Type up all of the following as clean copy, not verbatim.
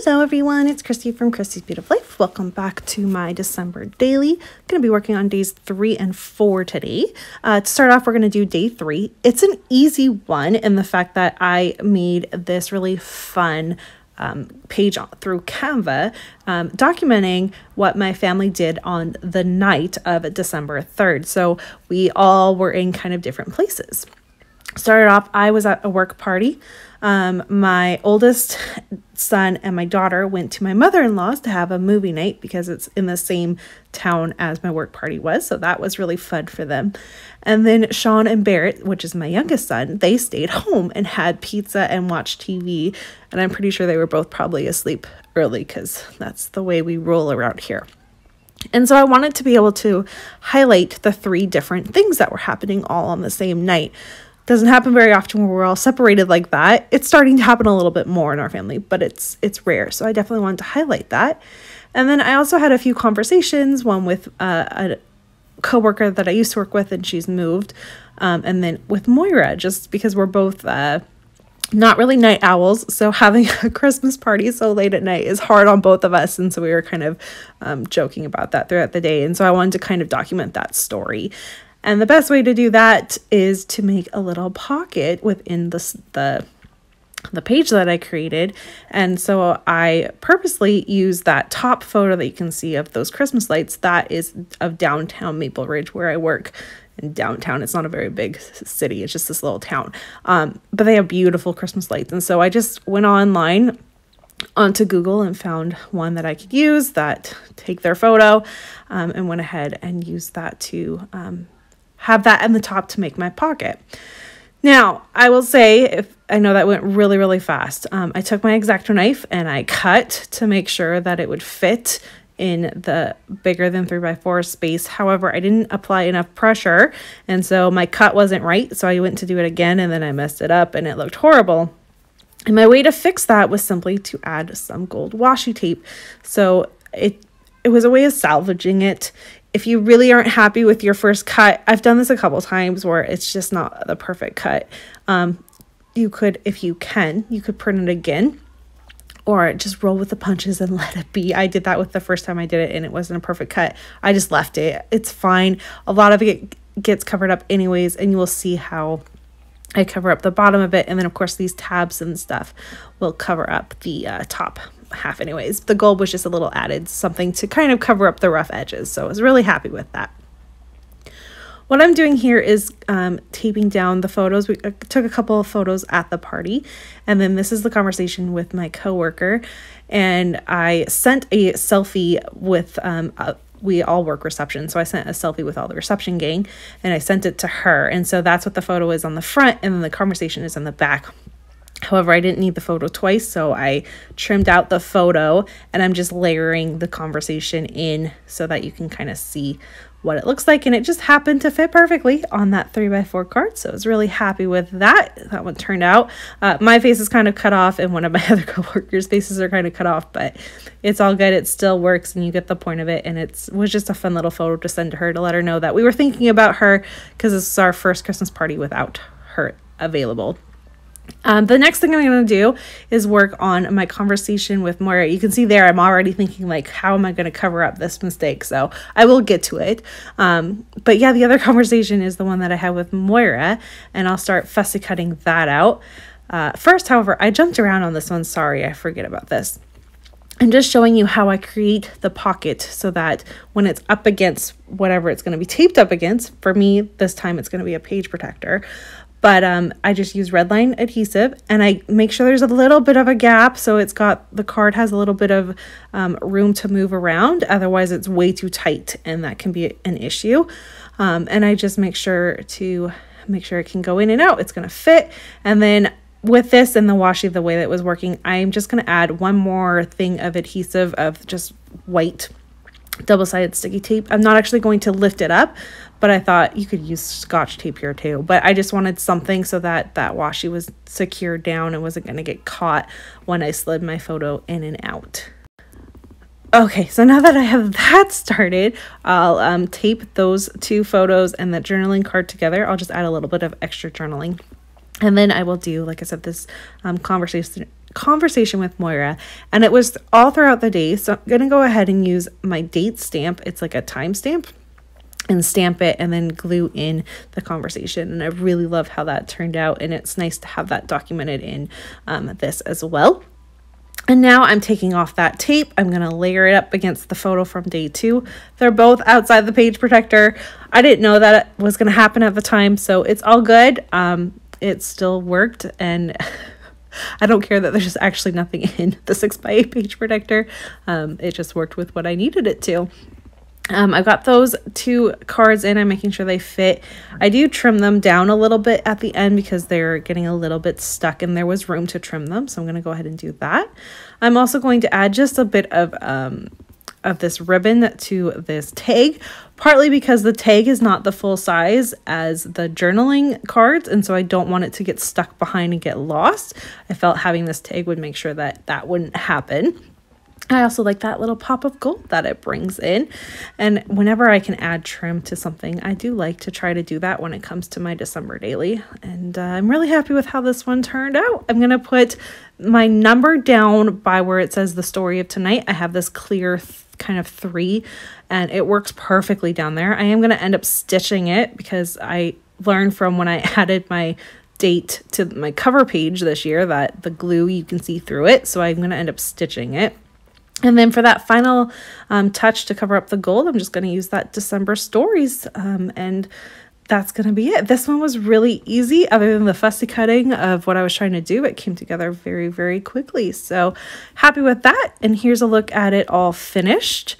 Hello everyone, it's Christy from Christy's Beautiful Life. Welcome back to my December daily. I'm going to be working on days 3 and 4 today. To start off, we're going to do day 3. It's an easy one in the fact that I made this really fun page through Canva documenting what my family did on the night of December 3rd. So we all were in kind of different places. Started off, I was at a work party. My oldest son and my daughter went to my mother-in-law's to have a movie night because it's in the same town as my work party was. So that was really fun for them. And then Sean and Barrett, which is my youngest son, they stayed home and had pizza and watched TV. And I'm pretty sure they were both probably asleep early because that's the way we roll around here. And so I wanted to be able to highlight the 3 different things that were happening all on the same night. Doesn't happen very often where we're all separated like that. It's starting to happen a little bit more in our family, but it's rare. So I definitely wanted to highlight that. And then I also had a few conversations, one with a coworker that I used to work with and she's moved. And then with Moira, just because we're both not really night owls. So having a Christmas party so late at night is hard on both of us. And so we were kind of joking about that throughout the day. And so I wanted to kind of document that story. And the best way to do that is to make a little pocket within the page that I created. And so I purposely used that top photo that you can see of those Christmas lights. That is of downtown Maple Ridge where I work. In downtown, it's not a very big city. It's just this little town. But they have beautiful Christmas lights. And so I just went online onto Google and found one that I could use that take their photo and went ahead and used that to have that in the top to make my pocket. Now, I will say, I know that went really, really fast. I took my X-Acto knife and I cut to make sure that it would fit in the bigger than 3x4 space. However, I didn't apply enough pressure, and so my cut wasn't right. So I went to do it again, and then I messed it up, and it looked horrible. And my way to fix that was simply to add some gold washi tape. So it was a way of salvaging it. If you really aren't happy with your first cut, I've done this a couple times where it's just not the perfect cut. You could, if you can, you could print it again or just roll with the punches and let it be. I did that with the first time I did it and it wasn't a perfect cut. I just left it. It's fine. A lot of it gets covered up anyways, and you will see how I cover up the bottom of it. And then of course these tabs and stuff will cover up the top half anyways. The gold was just a little added something to kind of cover up the rough edges. So I was really happy with that. What I'm doing here is taping down the photos. We took a couple of photos at the party, and then this is the conversation with my coworker, and I sent a selfie with we all work reception. So I sent a selfie with all the reception gang and I sent it to her. And so that's what the photo is on the front, and then the conversation is on the back. However, I didn't need the photo twice, so I trimmed out the photo and I'm just layering the conversation in so that you can kind of see what it looks like. And it just happened to fit perfectly on that 3x4 card. So I was really happy with that. That one turned out. My face is kind of cut off and one of my other coworkers' faces are kind of cut off, but it's all good. It still works and you get the point of it. And it was just a fun little photo to send to her to let her know that we were thinking about her because this is our first Christmas party without her available. The next thing I'm going to do is work on my conversation with Moira. You can see there I'm already thinking like, how am I going to cover up this mistake? So I will get to it. But yeah, the other conversation is the one that I had with Moira, and I'll start fussy cutting that out. First, however, I jumped around on this one. Sorry, I forget about this. I'm just showing you how I create the pocket so that when it's up against whatever it's going to be taped up against, for me, this time it's going to be a page protector. But I just use redline adhesive and I make sure there's a little bit of a gap so the card has a little bit of room to move around. Otherwise, it's way too tight and that can be an issue. And I just make sure it can go in and out. It's going to fit. And then with this and the washi, the way that it was working, I'm just going to add one more thing of adhesive of just white double-sided sticky tape. I'm not actually going to lift it up, but I thought you could use Scotch tape here too. But I just wanted something so that that washi was secured down and wasn't going to get caught when I slid my photo in and out. Okay, so now that I have that started, I'll tape those 2 photos and the journaling card together. I'll just add a little bit of extra journaling. And then I will do, like I said, this conversation conversation with Moira, and it was all throughout the day. So I'm going to go ahead and use my date stamp. It's like a time stamp, and stamp it and then glue in the conversation. And I really love how that turned out, and it's nice to have that documented in this as well. And now I'm taking off that tape. I'm going to layer it up against the photo from day 2. They're both outside the page protector. I didn't know that it was going to happen at the time, so it's all good. It still worked, and I don't care that there's actually nothing in the 6x8 page protector. It just worked with what I needed it to. I've got those 2 cards in. I'm making sure they fit. I do trim them down a little bit at the end because they're getting a little bit stuck and there was room to trim them. So I'm going to go ahead and do that. I'm also going to add just a bit of this ribbon to this tag, partly because the tag is not the full size as the journaling cards, and so I don't want it to get stuck behind and get lost. I felt having this tag would make sure that that wouldn't happen. I also like that little pop of gold that it brings in. And whenever I can add trim to something, I do like to try to do that when it comes to my December daily. And I'm really happy with how this one turned out. I'm going to put my number down by where it says the story of tonight. I have this clear kind of 3, and it works perfectly down there. I am going to end up stitching it because I learned from when I added my date to my cover page this year that the glue, you can see through it. So I'm going to end up stitching it. And then for that final touch to cover up the gold, I'm just going to use that December stories, and that's going to be it. This one was really easy. Other than the fussy cutting of what I was trying to do, it came together very, very quickly. So happy with that. And here's a look at it all finished.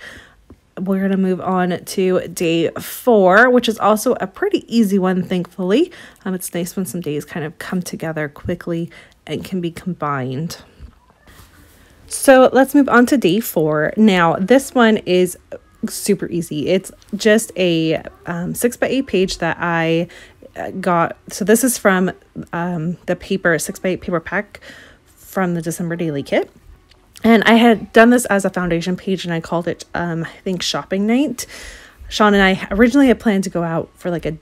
We're going to move on to day 4, which is also a pretty easy one, thankfully. It's nice when some days kind of come together quickly and can be combined. So let's move on to day 4. Now, this one is super easy. It's just a 6x8 page that I got. So this is from the paper 6x8 paper pack from the December daily kit. And I had done this as a foundation page, and I called it, I think, shopping night. Sean and I originally had planned to go out for like a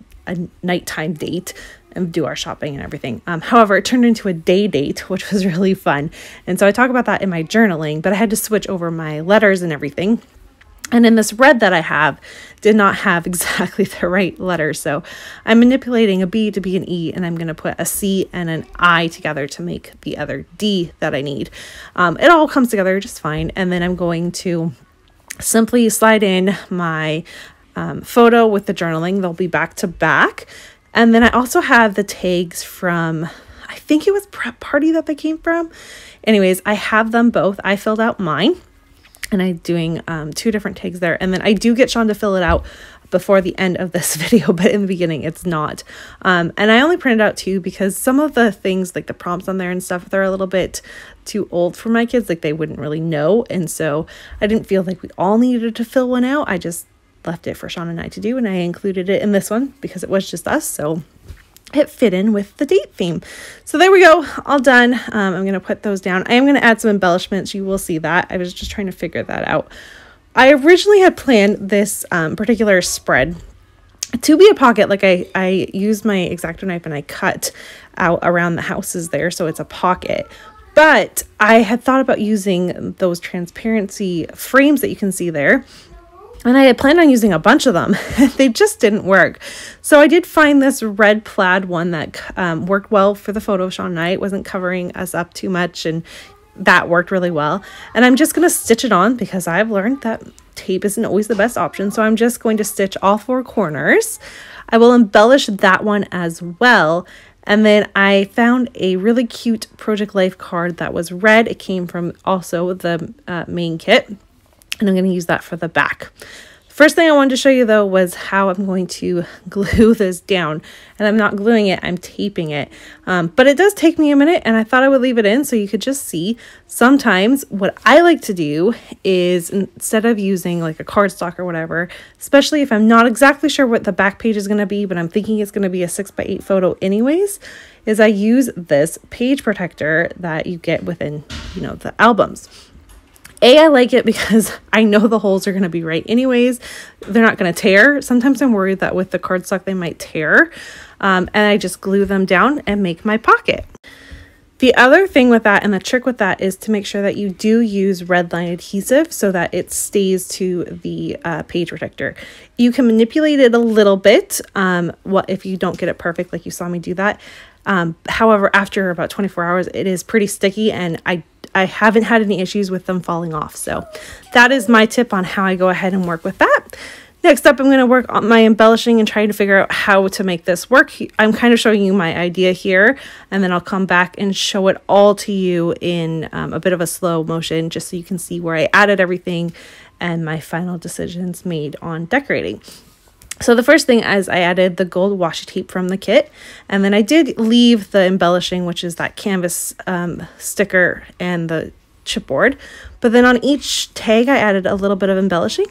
nighttime date and do our shopping and everything. However, it turned into a day date, which was really fun. And so I talk about that in my journaling, but I had to switch over my letters and everything. And in this red that I have, did not have exactly the right letter. So I'm manipulating a B to be an E, and I'm going to put a C and an I together to make the other D that I need. It all comes together just fine. And then I'm going to simply slide in my photo with the journaling. They'll be back to back. And then I also have the tags from, I think it was Prep Party that they came from. Anyways, I have them both. I filled out mine, and I'm doing 2 different tags there. And then I do get Sean to fill it out before the end of this video, but in the beginning it's not. And I only printed out 2 because some of the things, like the prompts on there and stuff, they're a little bit too old for my kids. Like, they wouldn't really know. And so I didn't feel like we all needed to fill one out. I just left it for Sean and I to do, and I included it in this one because it was just us, so it fit in with the date theme. So there we go, all done. I'm going to put those down. I am going to add some embellishments. You will see that. I was just trying to figure that out. I originally had planned this particular spread to be a pocket. Like, I used my X-Acto knife and I cut out around the houses there, so it's a pocket. But I had thought about using those transparency frames that you can see there. And I had planned on using a bunch of them. They just didn't work. So I did find this red plaid one that worked well for the photo of Sean and I. It wasn't covering us up too much, and that worked really well. And I'm just going to stitch it on because I've learned that tape isn't always the best option. So I'm just going to stitch all 4 corners. I will embellish that one as well. And then I found a really cute Project Life card that was red. It came from also the main kit. And I'm going to use that for the back. First thing I wanted to show you, though, was how I'm going to glue this down. And I'm not gluing it, I'm taping it. But it does take me a minute, and I thought I would leave it in so you could just see. Sometimes what I like to do is, instead of using like a cardstock or whatever, especially if I'm not exactly sure what the back page is going to be, but I'm thinking it's going to be a 6x8 photo anyways, is I use this page protector that you get within, you know, the albums. I like it because I know the holes are going to be right anyways. They're not going to tear. Sometimes I'm worried that with the cardstock they might tear. And I just glue them down and make my pocket. The other thing with that and the trick with that is to make sure that you do use red line adhesive so that it stays to the page protector. You can manipulate it a little bit if you don't get it perfect like you saw me do that. However, after about 24 hours, it is pretty sticky, and I haven't had any issues with them falling off. So that is my tip on how I go ahead and work with that. Next up, I'm going to work on my embellishing and trying to figure out how to make this work. I'm kind of showing you my idea here, and then I'll come back and show it all to you in a bit of a slow motion, just so you can see where I added everything and my final decisions made on decorating. So the first thing is I added the gold washi tape from the kit, and then I did leave the embellishing, which is that canvas sticker and the chipboard. But then on each tag, I added a little bit of embellishing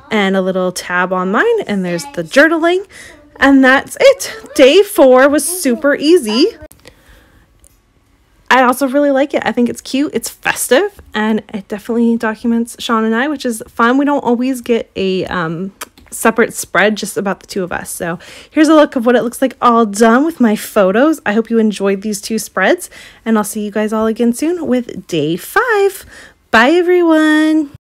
and a little tab on mine, and there's the journaling, and that's it. Day 4 was super easy. I also really like it. I think it's cute, it's festive, and it definitely documents Sean and I, which is fun. We don't always get a separate spread just about the two of us. So here's a look of what it looks like all done with my photos. I hope you enjoyed these 2 spreads, and I'll see you guys all again soon with day 5. Bye everyone.